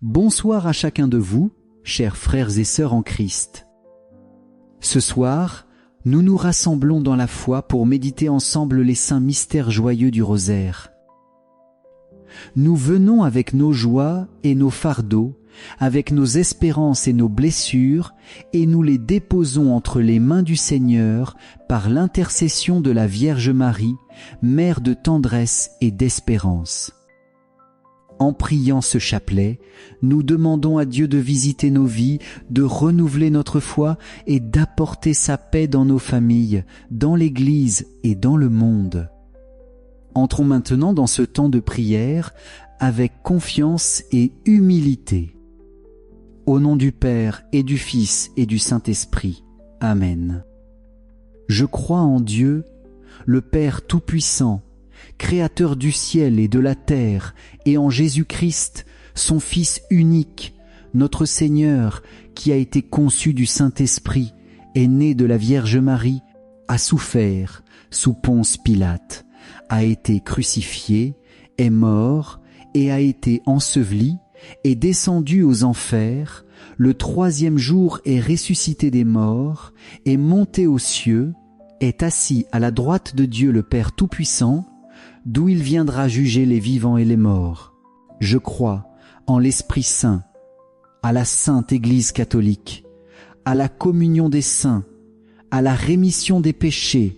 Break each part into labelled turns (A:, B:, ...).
A: Bonsoir à chacun de vous, chers frères et sœurs en Christ. Ce soir, nous nous rassemblons dans la foi pour méditer ensemble les saints mystères joyeux du rosaire. Nous venons avec nos joies et nos fardeaux, avec nos espérances et nos blessures, et nous les déposons entre les mains du Seigneur par l'intercession de la Vierge Marie, mère de tendresse et d'espérance. En priant ce chapelet, nous demandons à Dieu de visiter nos vies, de renouveler notre foi et d'apporter sa paix dans nos familles, dans l'Église et dans le monde. Entrons maintenant dans ce temps de prière avec confiance et humilité. Au nom du Père et du Fils et du Saint-Esprit. Amen. Je crois en Dieu, le Père Tout-Puissant, Créateur du ciel et de la terre, et en Jésus-Christ, son Fils unique, notre Seigneur, qui a été conçu du Saint-Esprit, est né de la Vierge Marie, a souffert sous Ponce Pilate, a été crucifié, est mort et a été enseveli, est descendu aux enfers, le troisième jour est ressuscité des morts, est monté aux cieux, est assis à la droite de Dieu le Père Tout-Puissant, d'où il viendra juger les vivants et les morts. Je crois en l'Esprit Saint, à la Sainte Église catholique, à la communion des saints, à la rémission des péchés,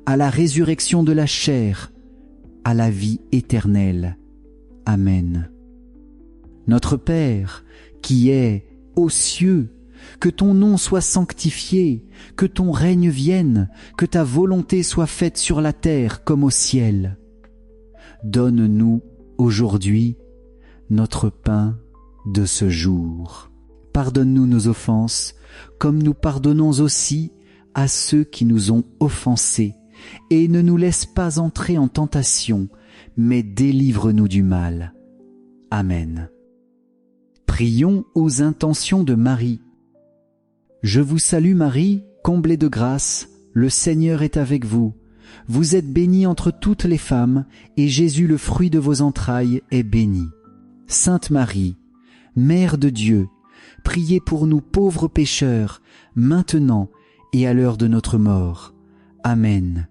A: à la résurrection de la chair, à la vie éternelle. Amen. Notre Père, qui es aux cieux, que ton nom soit sanctifié, que ton règne vienne, que ta volonté soit faite sur la terre comme au ciel. Donne-nous aujourd'hui notre pain de ce jour. Pardonne-nous nos offenses, comme nous pardonnons aussi à ceux qui nous ont offensés, et ne nous laisse pas entrer en tentation, mais délivre-nous du mal. Amen. Prions aux intentions de Marie. Je vous salue Marie, comblée de grâce, le Seigneur est avec vous. Vous êtes bénie entre toutes les femmes, et Jésus, le fruit de vos entrailles, est béni. Sainte Marie, Mère de Dieu, priez pour nous pauvres pécheurs, maintenant et à l'heure de notre mort. Amen.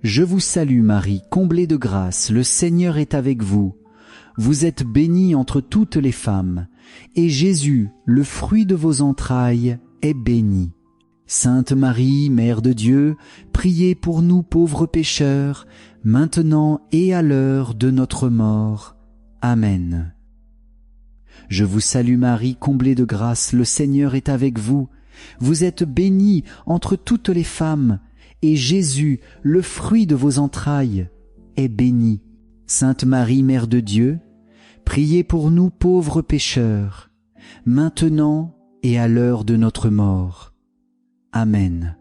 A: Je vous salue Marie, comblée de grâce, le Seigneur est avec vous. Vous êtes bénie entre toutes les femmes, et Jésus, le fruit de vos entrailles, est béni. Sainte Marie, Mère de Dieu, priez pour nous pauvres pécheurs, maintenant et à l'heure de notre mort. Amen. Je vous salue Marie, comblée de grâce, le Seigneur est avec vous. Vous êtes bénie entre toutes les femmes, et Jésus, le fruit de vos entrailles, est béni. Sainte Marie, Mère de Dieu, priez pour nous pauvres pécheurs, maintenant et à l'heure de notre mort. Amen.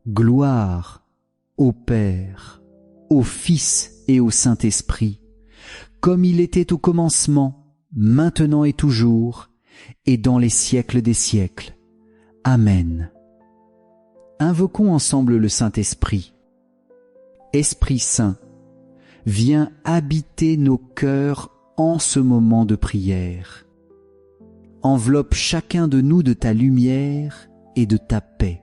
A: Gloire au Père, au Fils et au Saint-Esprit, comme il était au commencement, maintenant et toujours, et dans les siècles des siècles. Amen. Invoquons ensemble le Saint-Esprit. Esprit Saint, viens habiter nos cœurs en ce moment de prière. Enveloppe chacun de nous de ta lumière et de ta paix.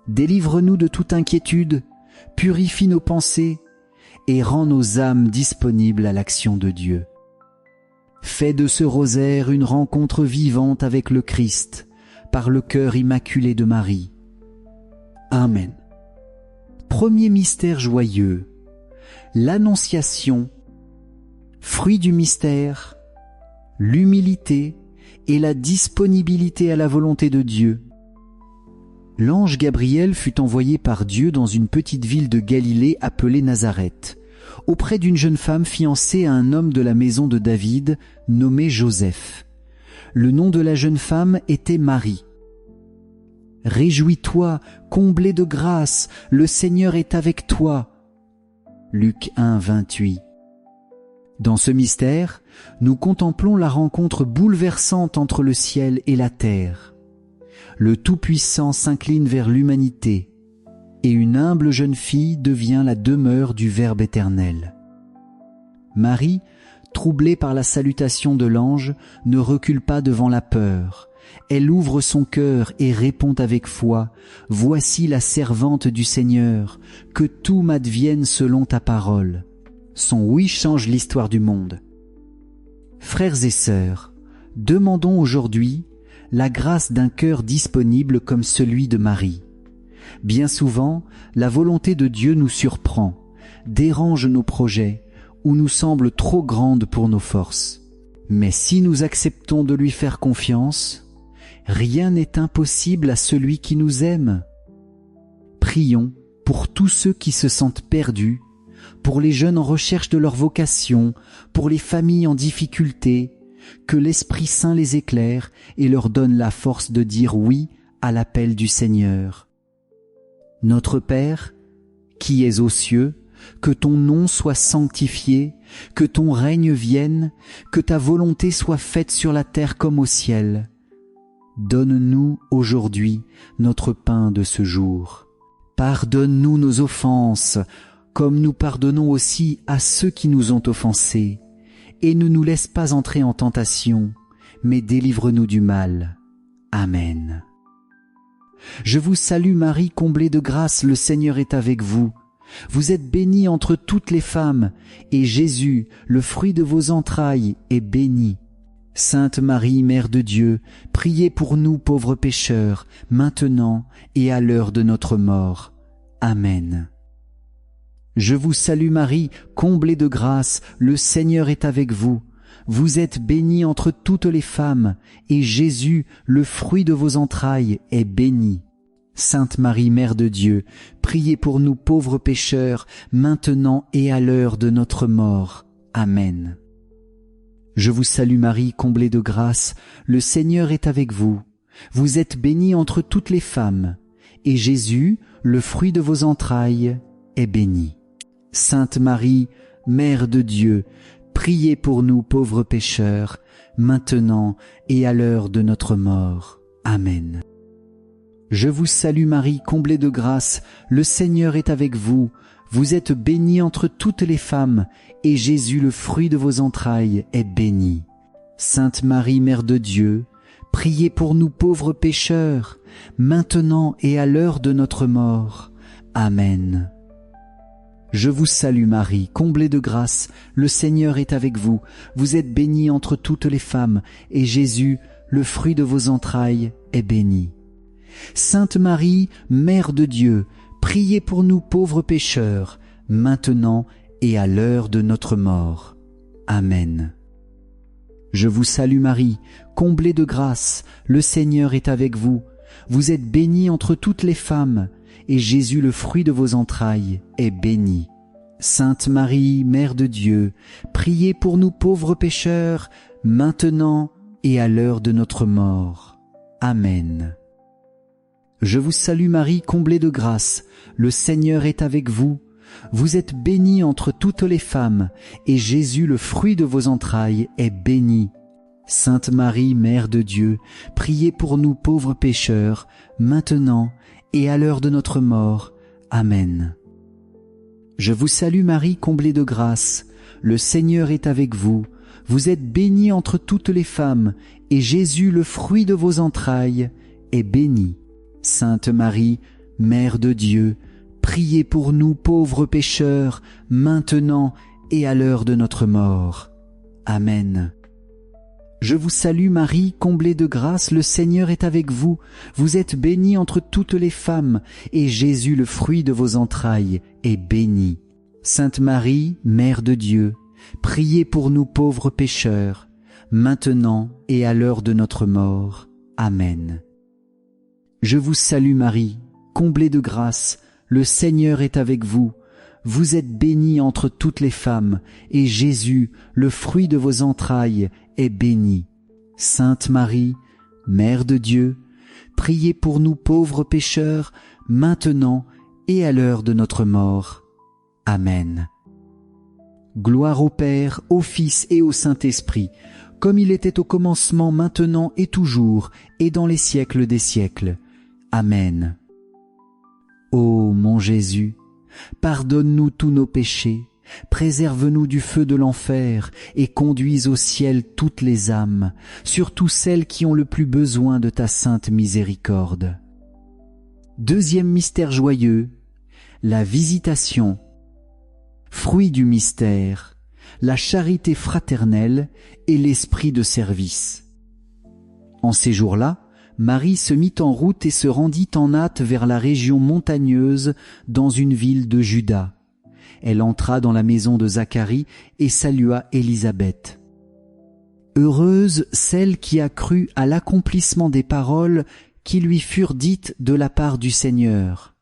A: Délivre-nous de toute inquiétude, purifie nos pensées et rends nos âmes disponibles à l'action de Dieu. Fais de ce rosaire une rencontre vivante avec le Christ, par le cœur immaculé de Marie. Amen. Premier mystère joyeux, l'Annonciation, fruit du mystère, l'humilité et la disponibilité à la volonté de Dieu. L'ange Gabriel fut envoyé par Dieu dans une petite ville de Galilée appelée Nazareth, auprès d'une jeune femme fiancée à un homme de la maison de David, nommé Joseph. Le nom de la jeune femme était Marie. « Réjouis-toi, comblée de grâce, le Seigneur est avec toi. » Luc 1, 28. Dans ce mystère, nous contemplons la rencontre bouleversante entre le ciel et la terre. Le Tout-Puissant s'incline vers l'humanité, et une humble jeune fille devient la demeure du Verbe éternel. Marie troublée par la salutation de l'ange, ne recule pas devant la peur. Elle ouvre son cœur et répond avec foi, « Voici la servante du Seigneur, que tout m'advienne selon ta parole. » Son oui change l'histoire du monde. Frères et sœurs, demandons aujourd'hui la grâce d'un cœur disponible comme celui de Marie. Bien souvent, la volonté de Dieu nous surprend, dérange nos projets ou nous semble trop grande pour nos forces. Mais si nous acceptons de lui faire confiance, rien n'est impossible à celui qui nous aime. Prions pour tous ceux qui se sentent perdus, pour les jeunes en recherche de leur vocation, pour les familles en difficulté, que l'Esprit Saint les éclaire et leur donne la force de dire oui à l'appel du Seigneur. Notre Père, qui es aux cieux, que ton nom soit sanctifié, que ton règne vienne, que ta volonté soit faite sur la terre comme au ciel. Donne-nous aujourd'hui notre pain de ce jour. Pardonne-nous nos offenses, comme nous pardonnons aussi à ceux qui nous ont offensés. Et ne nous laisse pas entrer en tentation, mais délivre-nous du mal. Amen. Je vous salue Marie, comblée de grâce, le Seigneur est avec vous. Vous êtes bénie entre toutes les femmes, et Jésus, le fruit de vos entrailles, est béni. Sainte Marie, Mère de Dieu, priez pour nous pauvres pécheurs, maintenant et à l'heure de notre mort. Amen. Je vous salue Marie, comblée de grâce, le Seigneur est avec vous. Vous êtes bénie entre toutes les femmes, et Jésus, le fruit de vos entrailles, est béni. Sainte Marie, Mère de Dieu, priez pour nous pauvres pécheurs, maintenant et à l'heure de notre mort. Amen. Je vous salue Marie, comblée de grâce, le Seigneur est avec vous. Vous êtes bénie entre toutes les femmes, et Jésus, le fruit de vos entrailles, est béni. Sainte Marie, Mère de Dieu, priez pour nous pauvres pécheurs, maintenant et à l'heure de notre mort. Amen. Je vous salue Marie, comblée de grâce, le Seigneur est avec vous. Vous êtes bénie entre toutes les femmes, et Jésus, le fruit de vos entrailles, est béni. Sainte Marie, Mère de Dieu, priez pour nous pauvres pécheurs, maintenant et à l'heure de notre mort. Amen. Je vous salue Marie, comblée de grâce, le Seigneur est avec vous. Vous êtes bénie entre toutes les femmes, et Jésus, le fruit de vos entrailles, est béni. Sainte Marie, Mère de Dieu, priez pour nous pauvres pécheurs, maintenant et à l'heure de notre mort. Amen. Je vous salue Marie, comblée de grâce, le Seigneur est avec vous. Vous êtes bénie entre toutes les femmes, et Jésus, le fruit de vos entrailles, est béni. Sainte Marie, Mère de Dieu, priez pour nous pauvres pécheurs, maintenant et à l'heure de notre mort. Amen. Je vous salue Marie, comblée de grâce, le Seigneur est avec vous. Vous êtes bénie entre toutes les femmes, et Jésus, le fruit de vos entrailles, est béni. Sainte Marie, Mère de Dieu, priez pour nous pauvres pécheurs, maintenant et à l'heure de notre mort. Amen. Je vous salue Marie, comblée de grâce, le Seigneur est avec vous. Vous êtes bénie entre toutes les femmes, et Jésus, le fruit de vos entrailles, est béni. Sainte Marie, Mère de Dieu, priez pour nous pauvres pécheurs, maintenant et à l'heure de notre mort. Amen. Je vous salue Marie, comblée de grâce, le Seigneur est avec vous. Vous êtes bénie entre toutes les femmes, et Jésus, le fruit de vos entrailles, est béni. Sainte Marie, Mère de Dieu, priez pour nous pauvres pécheurs, maintenant et à l'heure de notre mort. Amen. Je vous salue Marie, comblée de grâce, le Seigneur est avec vous. Vous êtes bénie entre toutes les femmes, et Jésus, le fruit de vos entrailles, est béni. Sainte Marie, Mère de Dieu, priez pour nous pauvres pécheurs, maintenant et à l'heure de notre mort. Amen. Gloire au Père, au Fils et au Saint-Esprit, comme il était au commencement, maintenant et toujours, et dans les siècles des siècles. Amen. Ô mon Jésus, pardonne-nous tous nos péchés, Préserve-nous du feu de l'enfer et conduise au ciel toutes les âmes, surtout celles qui ont le plus besoin de ta sainte miséricorde. Deuxième mystère joyeux, la visitation. Fruit du mystère, la charité fraternelle et l'esprit de service. En ces jours-là, Marie se mit en route et se rendit en hâte vers la région montagneuse dans une ville de Juda. Elle entra dans la maison de Zacharie et salua Élisabeth. Heureuse celle qui a cru à l'accomplissement des paroles qui lui furent dites de la part du Seigneur.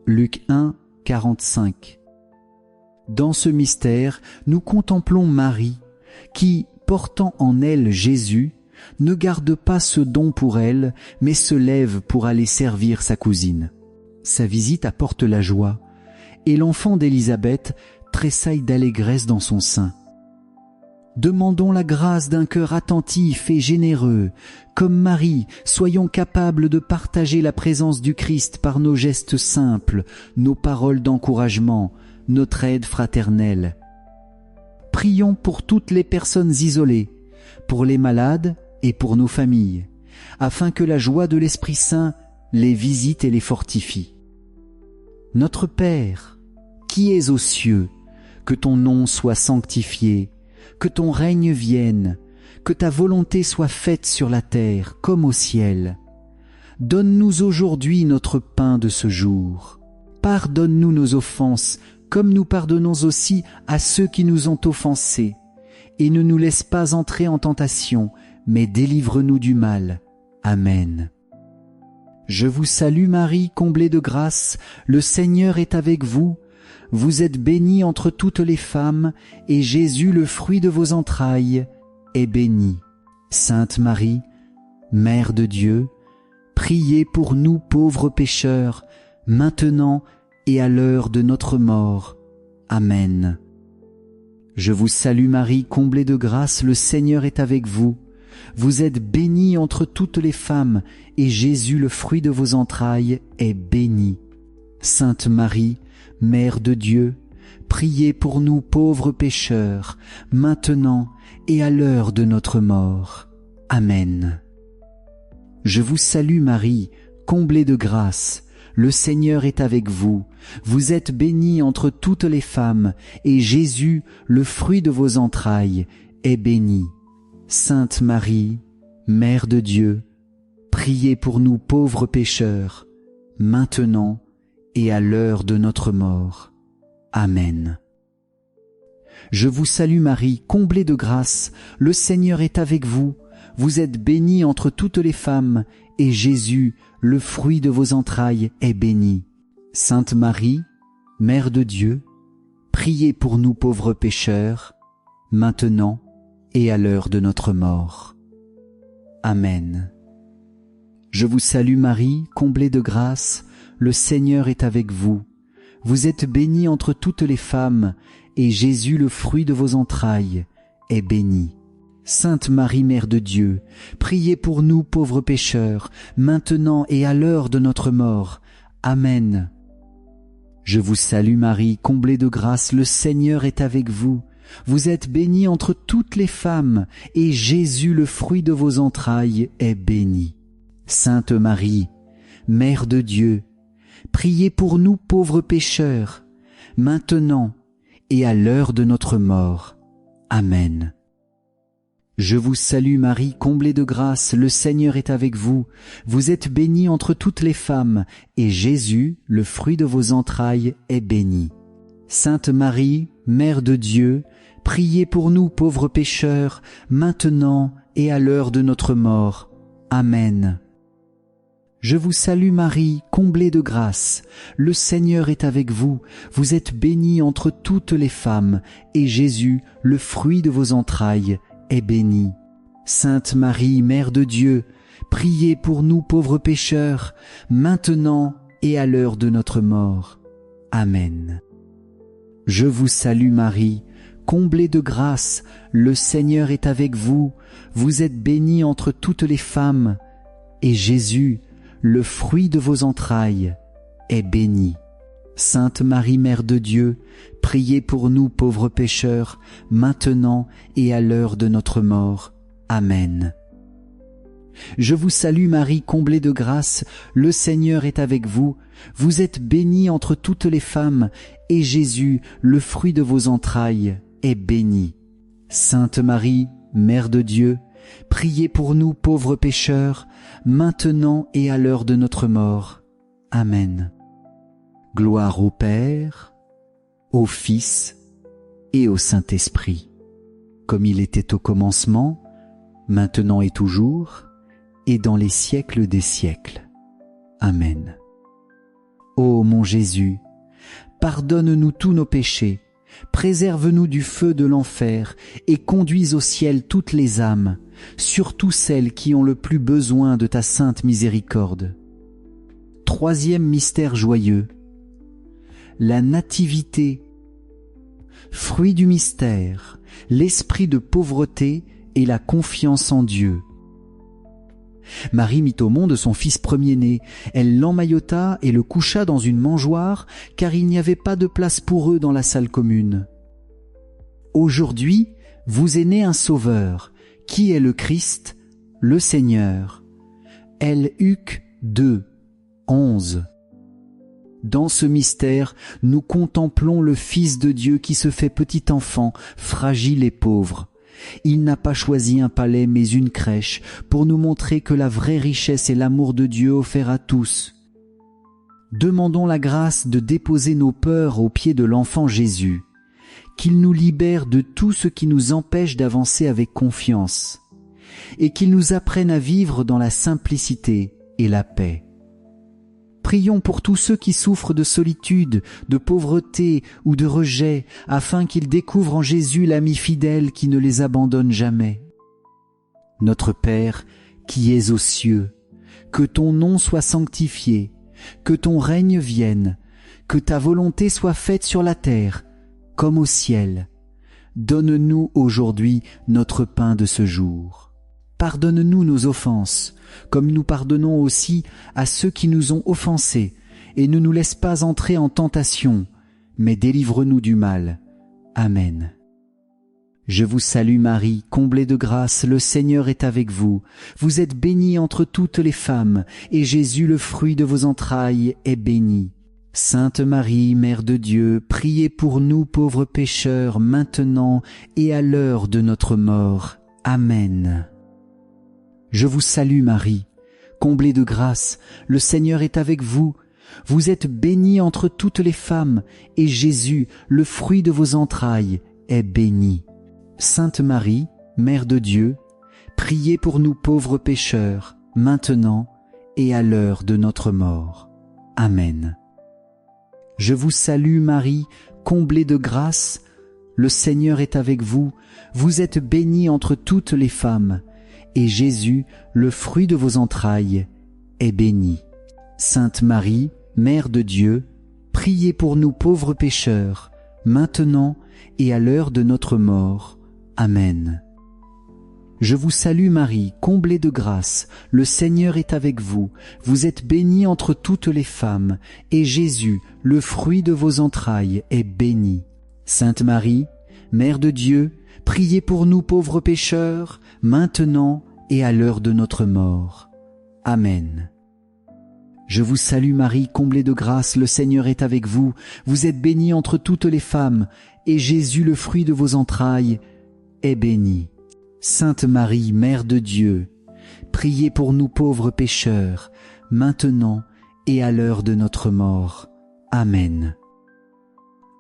A: Luc 1, 45. Dans ce mystère, nous contemplons Marie, qui, portant en elle Jésus, ne garde pas ce don pour elle, mais se lève pour aller servir sa cousine. Sa visite apporte la joie, et l'enfant d'Élisabeth tressaille d'allégresse dans son sein. Demandons la grâce d'un cœur attentif et généreux. Comme Marie, soyons capables de partager la présence du Christ par nos gestes simples, nos paroles d'encouragement, notre aide fraternelle. Prions pour toutes les personnes isolées, pour les malades et pour nos familles, afin que la joie de l'Esprit Saint les visite et les fortifie. Notre Père, qui es aux cieux, que ton nom soit sanctifié, que ton règne vienne, que ta volonté soit faite sur la terre comme au ciel. Donne-nous aujourd'hui notre pain de ce jour. Pardonne-nous nos offenses, comme nous pardonnons aussi à ceux qui nous ont offensés. Et ne nous laisse pas entrer en tentation, mais délivre-nous du mal. Amen. Je vous salue Marie, comblée de grâce, le Seigneur est avec vous. Vous êtes bénie entre toutes les femmes, et Jésus, le fruit de vos entrailles, est béni. Sainte Marie, Mère de Dieu, priez pour nous pauvres pécheurs, maintenant et à l'heure de notre mort. Amen. Je vous salue Marie, comblée de grâce, le Seigneur est avec vous. Vous êtes bénie entre toutes les femmes, et Jésus, le fruit de vos entrailles, est béni. Sainte Marie, Mère de Dieu, priez pour nous pauvres pécheurs, maintenant et à l'heure de notre mort. Amen. Je vous salue Marie, comblée de grâce, le Seigneur est avec vous. Vous êtes bénie entre toutes les femmes, et Jésus, le fruit de vos entrailles, est béni. Sainte Marie, Mère de Dieu, priez pour nous pauvres pécheurs, maintenant et à l'heure de notre mort. Amen. Je vous salue Marie, comblée de grâce, le Seigneur est avec vous. Vous êtes bénie entre toutes les femmes, et Jésus, le fruit de vos entrailles, est béni. Sainte Marie, Mère de Dieu, priez pour nous pauvres pécheurs, maintenant et à l'heure de notre mort. Amen. Je vous salue Marie, comblée de grâce, le Seigneur est avec vous. Vous êtes bénie entre toutes les femmes, et Jésus, le fruit de vos entrailles, est béni. Sainte Marie, Mère de Dieu, priez pour nous pauvres pécheurs, maintenant et à l'heure de notre mort. Amen. Je vous salue Marie, comblée de grâce, le Seigneur est avec vous. Vous êtes bénie entre toutes les femmes, et Jésus, le fruit de vos entrailles, est béni. Sainte Marie, Mère de Dieu, priez pour nous pauvres pécheurs, maintenant et à l'heure de notre mort. Amen. Je vous salue Marie, comblée de grâce, le Seigneur est avec vous. Vous êtes bénie entre toutes les femmes, et Jésus, le fruit de vos entrailles, est béni. Sainte Marie, Mère de Dieu, priez pour nous pauvres pécheurs, maintenant et à l'heure de notre mort. Amen. Je vous salue Marie, comblée de grâce, le Seigneur est avec vous. Vous êtes bénie entre toutes les femmes, et Jésus, le fruit de vos entrailles, est béni. Sainte Marie, Mère de Dieu, priez pour nous pauvres pécheurs, maintenant et à l'heure de notre mort. Amen. Je vous salue Marie, comblée de grâce, le Seigneur est avec vous. Vous êtes bénie entre toutes les femmes, et Jésus, le fruit de vos entrailles, est béni. Sainte Marie, Mère de Dieu, priez pour nous pauvres pécheurs, maintenant et à l'heure de notre mort. Amen. Je vous salue Marie, comblée de grâce, le Seigneur est avec vous. Vous êtes bénie entre toutes les femmes, et Jésus, le fruit de vos entrailles, est béni. Sainte Marie, Mère de Dieu, priez pour nous pauvres pécheurs, maintenant et à l'heure de notre mort. Amen. Gloire au Père, au Fils et au Saint-Esprit, comme il était au commencement, maintenant et toujours, et dans les siècles des siècles. Amen. Ô mon Jésus, pardonne-nous tous nos péchés, préserve-nous du feu de l'enfer et conduis au ciel toutes les âmes, surtout celles qui ont le plus besoin de ta sainte miséricorde. Troisième mystère joyeux, la nativité. Fruit du mystère, l'esprit de pauvreté et la confiance en Dieu. Marie mit au monde son fils premier-né. Elle l'emmaillota et le coucha dans une mangeoire, car il n'y avait pas de place pour eux dans la salle commune. Aujourd'hui, vous est né un Sauveur, qui est le Christ, le Seigneur. Luc 2, 11. Dans ce mystère, nous contemplons le Fils de Dieu qui se fait petit enfant, fragile et pauvre. Il n'a pas choisi un palais mais une crèche pour nous montrer que la vraie richesse est l'amour de Dieu offert à tous. Demandons la grâce de déposer nos peurs aux pieds de l'enfant Jésus, qu'il nous libère de tout ce qui nous empêche d'avancer avec confiance, et qu'il nous apprenne à vivre dans la simplicité et la paix. Prions pour tous ceux qui souffrent de solitude, de pauvreté ou de rejet, afin qu'ils découvrent en Jésus l'ami fidèle qui ne les abandonne jamais. Notre Père, qui es aux cieux, que ton nom soit sanctifié, que ton règne vienne, que ta volonté soit faite sur la terre, comme au ciel. Donne-nous aujourd'hui notre pain de ce jour. Pardonne-nous nos offenses, comme nous pardonnons aussi à ceux qui nous ont offensés, et ne nous laisse pas entrer en tentation, mais délivre-nous du mal. Amen. Je vous salue Marie, comblée de grâce, le Seigneur est avec vous. Vous êtes bénie entre toutes les femmes, et Jésus, le fruit de vos entrailles, est béni. Sainte Marie, Mère de Dieu, priez pour nous pauvres pécheurs, maintenant et à l'heure de notre mort. Amen. Je vous salue Marie, comblée de grâce, le Seigneur est avec vous. Vous êtes bénie entre toutes les femmes, et Jésus, le fruit de vos entrailles, est béni. Sainte Marie, Mère de Dieu, priez pour nous pauvres pécheurs, maintenant et à l'heure de notre mort. Amen. Je vous salue Marie, comblée de grâce, le Seigneur est avec vous. Vous êtes bénie entre toutes les femmes, et Jésus, le fruit de vos entrailles, est béni. Sainte Marie, Mère de Dieu, priez pour nous pauvres pécheurs, maintenant et à l'heure de notre mort. Amen. Je vous salue Marie, comblée de grâce, le Seigneur est avec vous. Vous êtes bénie entre toutes les femmes, et Jésus, le fruit de vos entrailles, est béni. Sainte Marie, Mère de Dieu, priez pour nous pauvres pécheurs, maintenant et à l'heure de notre mort. Amen. Je vous salue Marie, comblée de grâce, le Seigneur est avec vous. Vous êtes bénie entre toutes les femmes, et Jésus, le fruit de vos entrailles, est béni. Sainte Marie, Mère de Dieu, priez pour nous pauvres pécheurs, maintenant et à l'heure de notre mort. Amen.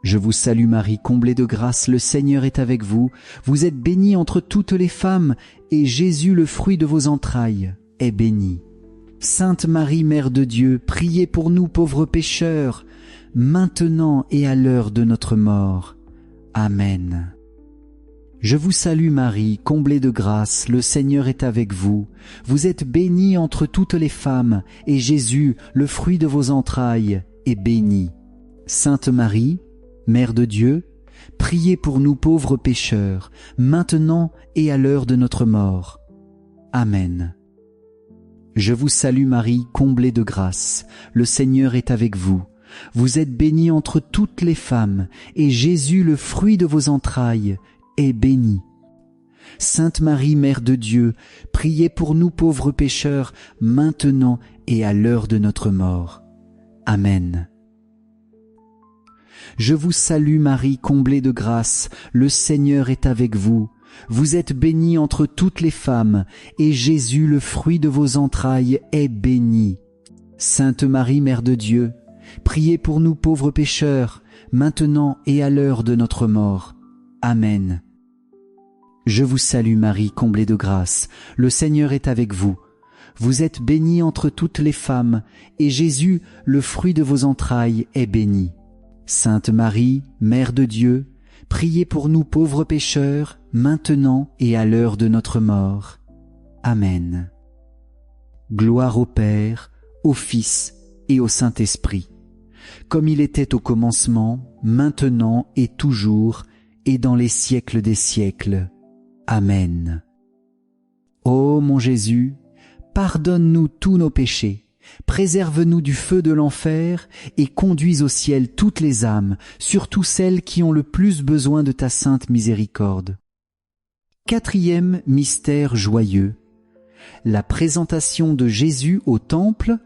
A: Je vous salue Marie, comblée de grâce, le Seigneur est avec vous. Vous êtes bénie entre toutes les femmes, et Jésus, le fruit de vos entrailles, est béni. Sainte Marie, Mère de Dieu, priez pour nous pauvres pécheurs, maintenant et à l'heure de notre mort. Amen. Je vous salue Marie, comblée de grâce, le Seigneur est avec vous. Vous êtes bénie entre toutes les femmes, et Jésus, le fruit de vos entrailles, est béni. Sainte Marie, Mère de Dieu, priez pour nous pauvres pécheurs, maintenant et à l'heure de notre mort. Amen. Je vous salue Marie, comblée de grâce, le Seigneur est avec vous. Vous êtes bénie entre toutes les femmes, et Jésus, le fruit de vos entrailles, est béni. Sainte Marie, Mère de Dieu, priez pour nous pauvres pécheurs, maintenant et à l'heure de notre mort. Amen. Je vous salue Marie, comblée de grâce, le Seigneur est avec vous. Vous êtes bénie entre toutes les femmes, et Jésus, le fruit de vos entrailles, est béni. Sainte Marie, Mère de Dieu, priez pour nous pauvres pécheurs, maintenant et à l'heure de notre mort. Amen. Je vous salue Marie, comblée de grâce, le Seigneur est avec vous. Vous êtes bénie entre toutes les femmes, et Jésus, le fruit de vos entrailles, est béni. Sainte Marie, Mère de Dieu, priez pour nous pauvres pécheurs, maintenant et à l'heure de notre mort. Amen. Gloire au Père, au Fils et au Saint-Esprit, comme il était au commencement, maintenant et toujours, et dans les siècles des siècles. Amen. Ô mon Jésus, pardonne-nous tous nos péchés, préserve-nous du feu de l'enfer et conduis au ciel toutes les âmes, surtout celles qui ont le plus besoin de ta sainte miséricorde. Quatrième mystère joyeux, la présentation de Jésus au temple.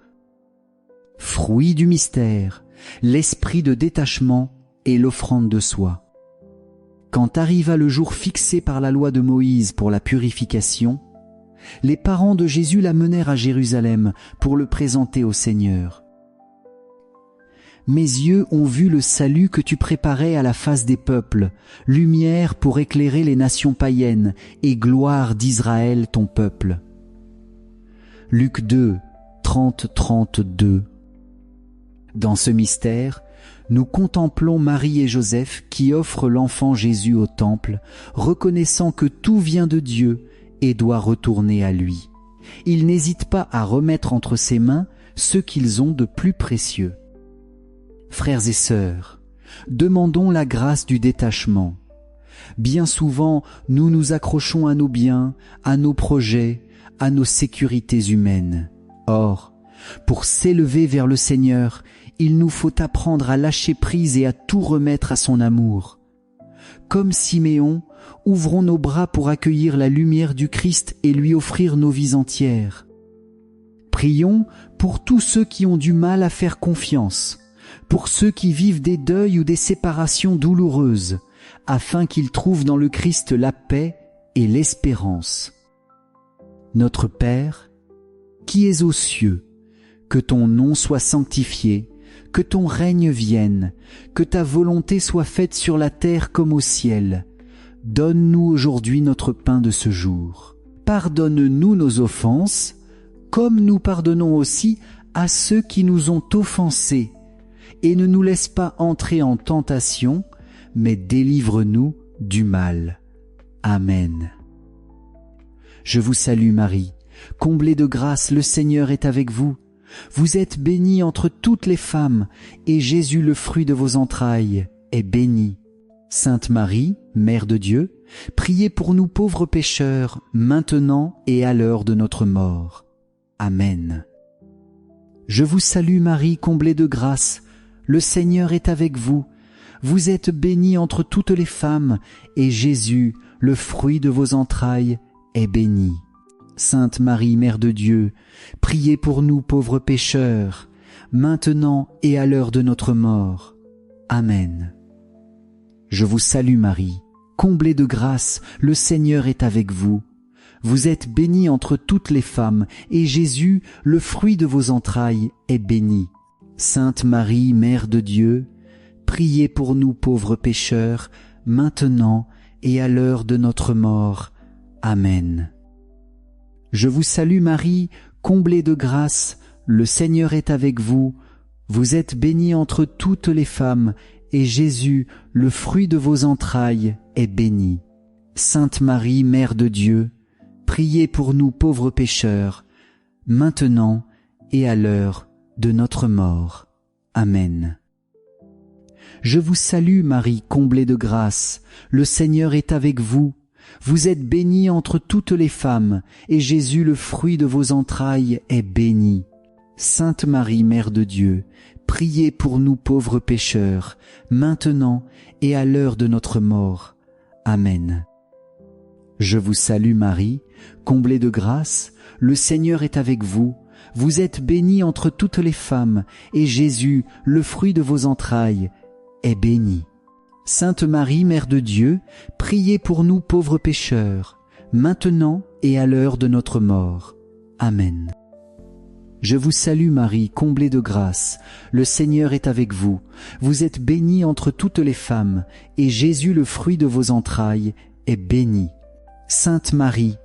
A: Fruit du mystère, l'esprit de détachement et l'offrande de soi. Quand arriva le jour fixé par la loi de Moïse pour la purification, les parents de Jésus l'amenèrent à Jérusalem pour le présenter au Seigneur. Mes yeux ont vu le salut que tu préparais à la face des peuples, lumière pour éclairer les nations païennes et gloire d'Israël ton peuple. Luc 2, 30-32. Dans ce mystère, nous contemplons Marie et Joseph qui offrent l'enfant Jésus au temple, reconnaissant que tout vient de Dieu et doit retourner à lui. Ils n'hésitent pas à remettre entre ses mains ce qu'ils ont de plus précieux. Frères et sœurs, demandons la grâce du détachement. Bien souvent, nous nous accrochons à nos biens, à nos projets, à nos sécurités humaines. Or, pour s'élever vers le Seigneur, il nous faut apprendre à lâcher prise et à tout remettre à son amour. Comme Siméon, ouvrons nos bras pour accueillir la lumière du Christ et lui offrir nos vies entières. Prions pour tous ceux qui ont du mal à faire confiance, pour ceux qui vivent des deuils ou des séparations douloureuses, afin qu'ils trouvent dans le Christ la paix et l'espérance. Notre Père, qui es aux cieux, que ton nom soit sanctifié, que ton règne vienne, que ta volonté soit faite sur la terre comme au ciel. Donne-nous aujourd'hui notre pain de ce jour. Pardonne-nous nos offenses, comme nous pardonnons aussi à ceux qui nous ont offensés. Et ne nous laisse pas entrer en tentation, mais délivre-nous du mal. Amen. Je vous salue Marie, comblée de grâce, le Seigneur est avec vous. Vous êtes bénie entre toutes les femmes, et Jésus, le fruit de vos entrailles, est béni. Sainte Marie, Mère de Dieu, priez pour nous pauvres pécheurs, maintenant et à l'heure de notre mort. Amen. Je vous salue Marie, comblée de grâce, le Seigneur est avec vous. Vous êtes bénie entre toutes les femmes, et Jésus, le fruit de vos entrailles, est béni. Sainte Marie, Mère de Dieu, priez pour nous pauvres pécheurs, maintenant et à l'heure de notre mort. Amen. Je vous salue Marie, comblée de grâce, le Seigneur est avec vous. Vous êtes bénie entre toutes les femmes, et Jésus, le fruit de vos entrailles, est béni. Sainte Marie, Mère de Dieu, priez pour nous pauvres pécheurs, maintenant et à l'heure de notre mort. Amen. Je vous salue Marie, comblée de grâce, le Seigneur est avec vous. Vous êtes bénie entre toutes les femmes, et Jésus, le fruit de vos entrailles, est béni. Sainte Marie, Mère de Dieu, priez pour nous pauvres pécheurs, maintenant et à l'heure de notre mort. Amen. Je vous salue Marie, comblée de grâce, le Seigneur est avec vous. Vous êtes bénie entre toutes les femmes, et Jésus, le fruit de vos entrailles, est béni. Sainte Marie, Mère de Dieu, priez pour nous pauvres pécheurs, maintenant et à l'heure de notre mort. Amen. Je vous salue Marie, comblée de grâce, le Seigneur est avec vous. Vous êtes bénie entre toutes les femmes, et Jésus, le fruit de vos entrailles, est béni. Sainte Marie, Mère de Dieu, priez pour nous pauvres pécheurs, maintenant et à l'heure de notre mort. Amen. Je vous salue Marie, comblée de grâce, le Seigneur est avec vous. Vous êtes bénie entre toutes les femmes, et Jésus, le fruit de vos entrailles, est béni. Sainte Marie,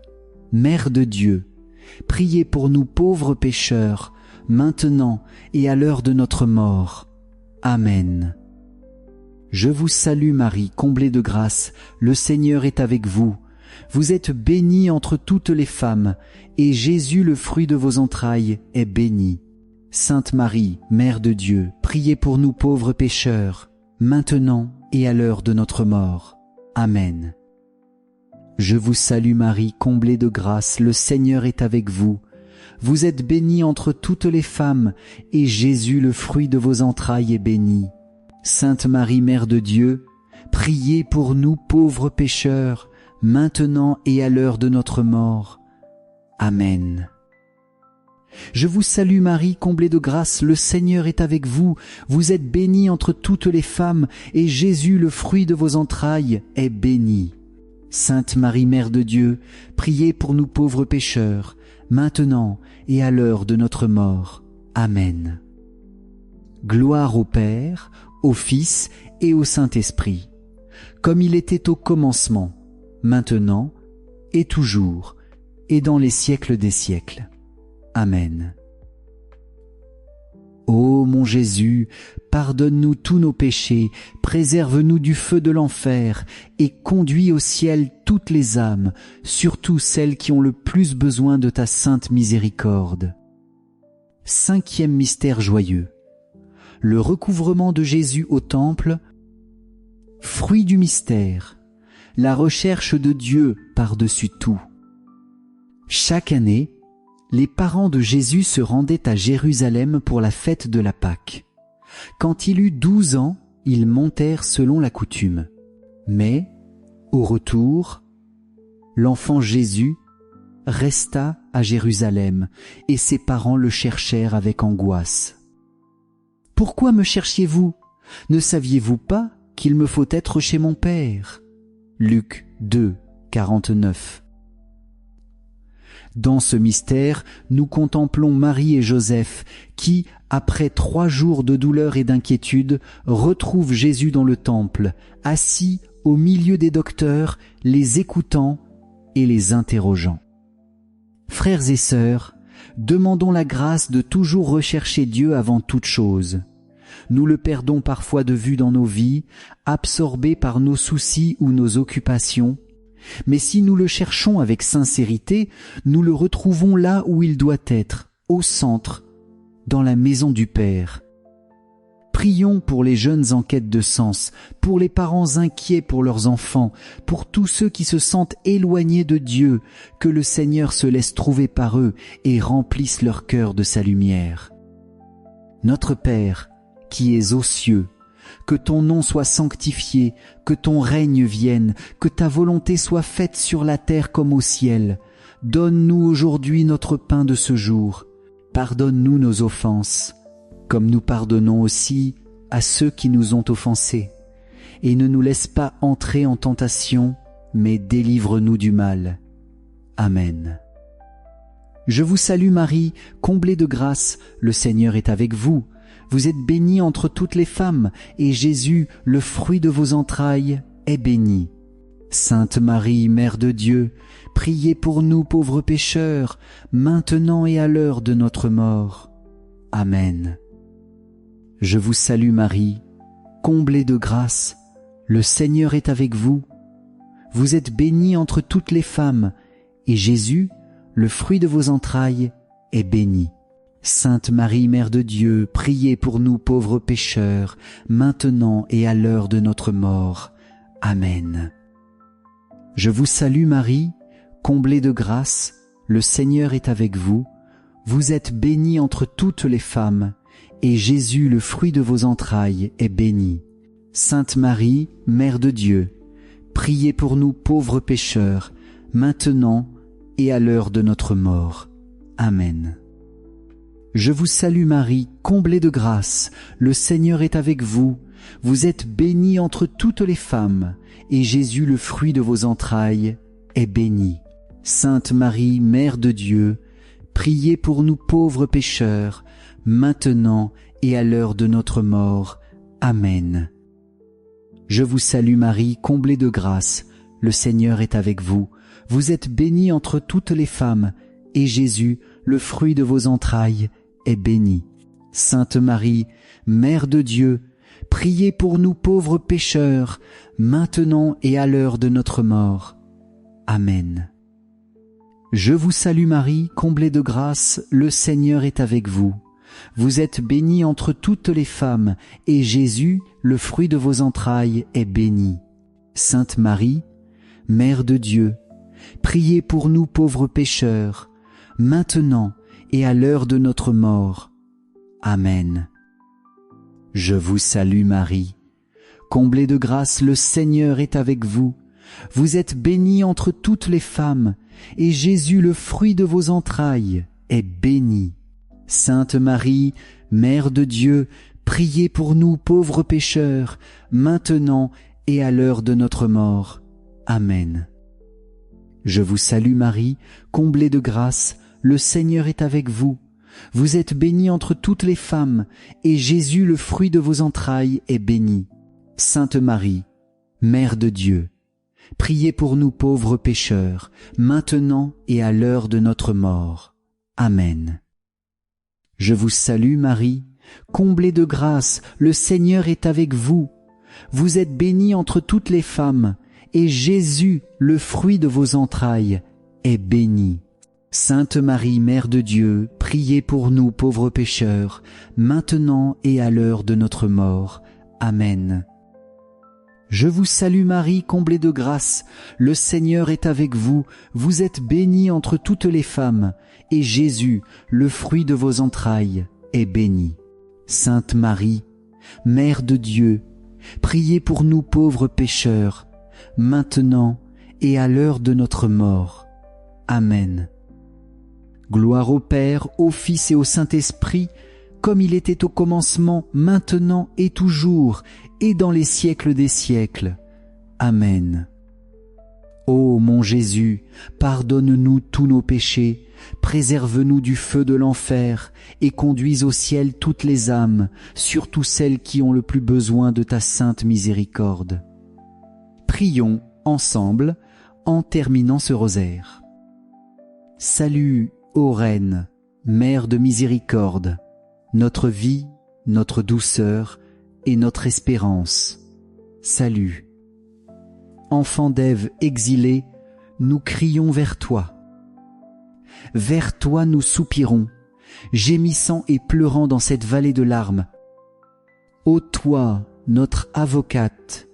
A: Mère de Dieu, priez pour nous pauvres pécheurs, maintenant et à l'heure de notre mort. Amen. Je vous salue Marie, comblée de grâce, le Seigneur est avec vous. Vous êtes bénie entre toutes les femmes, et Jésus, le fruit de vos entrailles, est béni. Sainte Marie, Mère de Dieu, priez pour nous pauvres pécheurs, maintenant et à l'heure de notre mort. Amen. Je vous salue Marie, comblée de grâce, le Seigneur est avec vous. Vous êtes bénie entre toutes les femmes, et Jésus, le fruit de vos entrailles, est béni. Sainte Marie, Mère de Dieu, priez pour nous pauvres pécheurs, maintenant et à l'heure de notre mort. Amen. Je vous salue Marie, comblée de grâce, le Seigneur est avec vous. Vous êtes bénie entre toutes les femmes, et Jésus, le fruit de vos entrailles, est béni. Sainte Marie, Mère de Dieu, priez pour nous pauvres pécheurs, maintenant et à l'heure de notre mort. Amen. Gloire au Père, au Fils et au Saint-Esprit, comme il était au commencement, maintenant et toujours, et dans les siècles des siècles. Amen. Ô mon Jésus, pardonne-nous tous nos péchés, préserve-nous du feu de l'enfer, et conduis au ciel toutes les âmes, surtout celles qui ont le plus besoin de ta sainte miséricorde. 5e mystère joyeux. Le recouvrement de Jésus au temple. Fruit du mystère, la recherche de Dieu par-dessus tout. Chaque année, les parents de Jésus se rendaient à Jérusalem pour la fête de la Pâque. Quand il eut 12 ans, ils montèrent selon la coutume. Mais, au retour, l'enfant Jésus resta à Jérusalem, et ses parents le cherchèrent avec angoisse. « Pourquoi me cherchiez-vous? Ne saviez-vous pas qu'il me faut être chez mon Père » Luc 2, 49. Dans ce mystère, nous contemplons Marie et Joseph qui, après 3 jours de douleur et d'inquiétude, retrouvent Jésus dans le temple, assis au milieu des docteurs, les écoutant et les interrogeant. Frères et sœurs, demandons la grâce de toujours rechercher Dieu avant toute chose. Nous le perdons parfois de vue dans nos vies, absorbés par nos soucis ou nos occupations. Mais si nous le cherchons avec sincérité, nous le retrouvons là où il doit être, au centre, dans la maison du Père. Prions pour les jeunes en quête de sens, pour les parents inquiets pour leurs enfants, pour tous ceux qui se sentent éloignés de Dieu, que le Seigneur se laisse trouver par eux et remplisse leur cœur de sa lumière. Notre Père, qui es aux cieux, que ton nom soit sanctifié, que ton règne vienne, que ta volonté soit faite sur la terre comme au ciel. Donne-nous aujourd'hui notre pain de ce jour. Pardonne-nous nos offenses, comme nous pardonnons aussi à ceux qui nous ont offensés. Et ne nous laisse pas entrer en tentation, mais délivre-nous du mal. Amen. Je vous salue Marie, comblée de grâce, le Seigneur est avec vous. Vous êtes bénie entre toutes les femmes, et Jésus, le fruit de vos entrailles, est béni. Sainte Marie, Mère de Dieu, priez pour nous pauvres pécheurs, maintenant et à l'heure de notre mort. Amen. Je vous salue Marie, comblée de grâce, le Seigneur est avec vous. Vous êtes bénie entre toutes les femmes, et Jésus, le fruit de vos entrailles, est béni. Sainte Marie, Mère de Dieu, priez pour nous pauvres pécheurs, maintenant et à l'heure de notre mort. Amen. Je vous salue Marie, comblée de grâce, le Seigneur est avec vous. Vous êtes bénie entre toutes les femmes, et Jésus, le fruit de vos entrailles, est béni. Sainte Marie, Mère de Dieu, priez pour nous pauvres pécheurs, maintenant et à l'heure de notre mort. Amen. Je vous salue Marie, comblée de grâce, le Seigneur est avec vous. Vous êtes bénie entre toutes les femmes, et Jésus, le fruit de vos entrailles, est béni. Sainte Marie, Mère de Dieu, priez pour nous pauvres pécheurs, maintenant et à l'heure de notre mort. Amen. Je vous salue Marie, comblée de grâce, le Seigneur est avec vous. Vous êtes bénie entre toutes les femmes, et Jésus, le fruit de vos entrailles, est béni. Sainte Marie, Mère de Dieu, priez pour nous pauvres pécheurs, maintenant et à l'heure de notre mort. Amen. Je vous salue Marie, comblée de grâce, le Seigneur est avec vous. Vous êtes bénie entre toutes les femmes, et Jésus, le fruit de vos entrailles, est béni. Sainte Marie, Mère de Dieu, priez pour nous pauvres pécheurs, maintenant et à l'heure de notre mort. Amen. Je vous salue Marie, comblée de grâce, le Seigneur est avec vous. Vous êtes bénie entre toutes les femmes, et Jésus, le fruit de vos entrailles, est béni. Sainte Marie, Mère de Dieu, priez pour nous pauvres pécheurs, maintenant et à l'heure de notre mort. Amen. Je vous salue Marie, comblée de grâce, le Seigneur est avec vous. Vous êtes bénie entre toutes les femmes, et Jésus, le fruit de vos entrailles, est béni. Sainte Marie, Mère de Dieu, priez pour nous pauvres pécheurs, maintenant et à l'heure de notre mort. Amen. Je vous salue Marie, comblée de grâce, le Seigneur est avec vous. Vous êtes bénie entre toutes les femmes, et Jésus, le fruit de vos entrailles, est béni. Sainte Marie, Mère de Dieu, priez pour nous pauvres pécheurs, maintenant et à l'heure de notre mort. Amen. Je vous salue Marie, comblée de grâce, le Seigneur est avec vous. Vous êtes bénie entre toutes les femmes, et Jésus, le fruit de vos entrailles, est béni. Sainte Marie, Mère de Dieu, priez pour nous pauvres pécheurs, maintenant et à l'heure de notre mort. Amen. Gloire au Père, au Fils et au Saint-Esprit, comme il était au commencement, maintenant et toujours, et dans les siècles des siècles. Amen. Ô mon Jésus, pardonne-nous tous nos péchés, préserve-nous du feu de l'enfer, et conduise au ciel toutes les âmes, surtout celles qui ont le plus besoin de ta sainte miséricorde. Prions ensemble en terminant ce rosaire. Salut, ô Reine, Mère de miséricorde, notre vie, notre douceur et notre espérance. Salut. Enfants d'Ève exilés, nous crions vers toi. Vers toi nous soupirons, gémissant et pleurant dans cette vallée de larmes. Ô toi, notre avocate,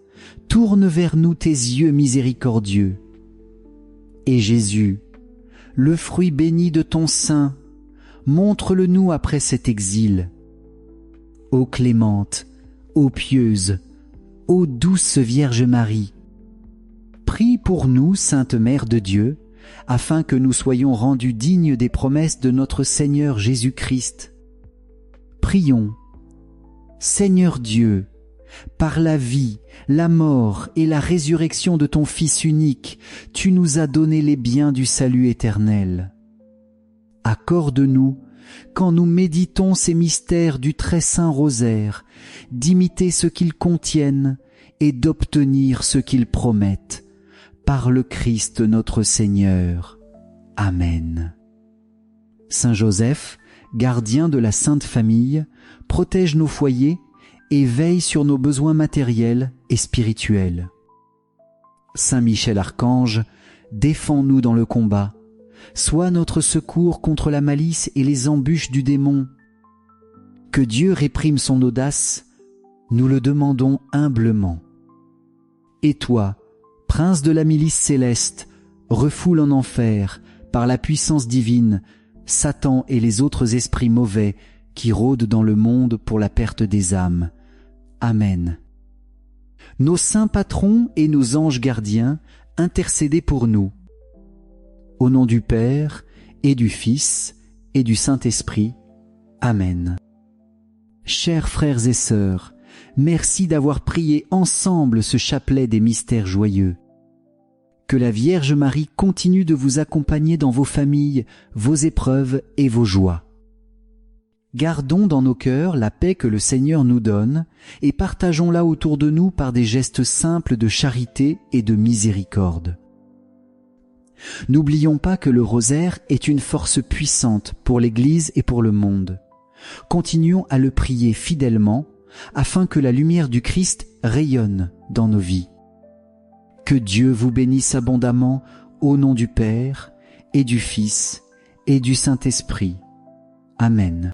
A: tourne vers nous tes yeux miséricordieux. Et Jésus, le fruit béni de ton sein, montre-le-nous après cet exil. Ô clémente, ô pieuse, ô douce Vierge Marie, prie pour nous, Sainte Mère de Dieu, afin que nous soyons rendus dignes des promesses de notre Seigneur Jésus-Christ. Prions. Seigneur Dieu, par la vie, la mort et la résurrection de ton Fils unique, tu nous as donné les biens du salut éternel. Accorde-nous, quand nous méditons ces mystères du très saint rosaire, d'imiter ce qu'ils contiennent et d'obtenir ce qu'ils promettent, par le Christ notre Seigneur. Amen. Saint Joseph, gardien de la Sainte Famille, protège nos foyers et veille sur nos besoins matériels et spirituels. Saint Michel Archange, défends-nous dans le combat. Sois notre secours contre la malice et les embûches du démon. Que Dieu réprime son audace, nous le demandons humblement. Et toi, Prince de la milice céleste, refoule en enfer, par la puissance divine, Satan et les autres esprits mauvais qui rôdent dans le monde pour la perte des âmes. Amen. Nos saints patrons et nos anges gardiens, intercédez pour nous. Au nom du Père, et du Fils, et du Saint-Esprit. Amen. Chers frères et sœurs, merci d'avoir prié ensemble ce chapelet des mystères joyeux. Que la Vierge Marie continue de vous accompagner dans vos familles, vos épreuves et vos joies. Gardons dans nos cœurs la paix que le Seigneur nous donne et partageons-la autour de nous par des gestes simples de charité et de miséricorde. N'oublions pas que le rosaire est une force puissante pour l'Église et pour le monde. Continuons à le prier fidèlement afin que la lumière du Christ rayonne dans nos vies. Que Dieu vous bénisse abondamment au nom du Père et du Fils et du Saint-Esprit. Amen.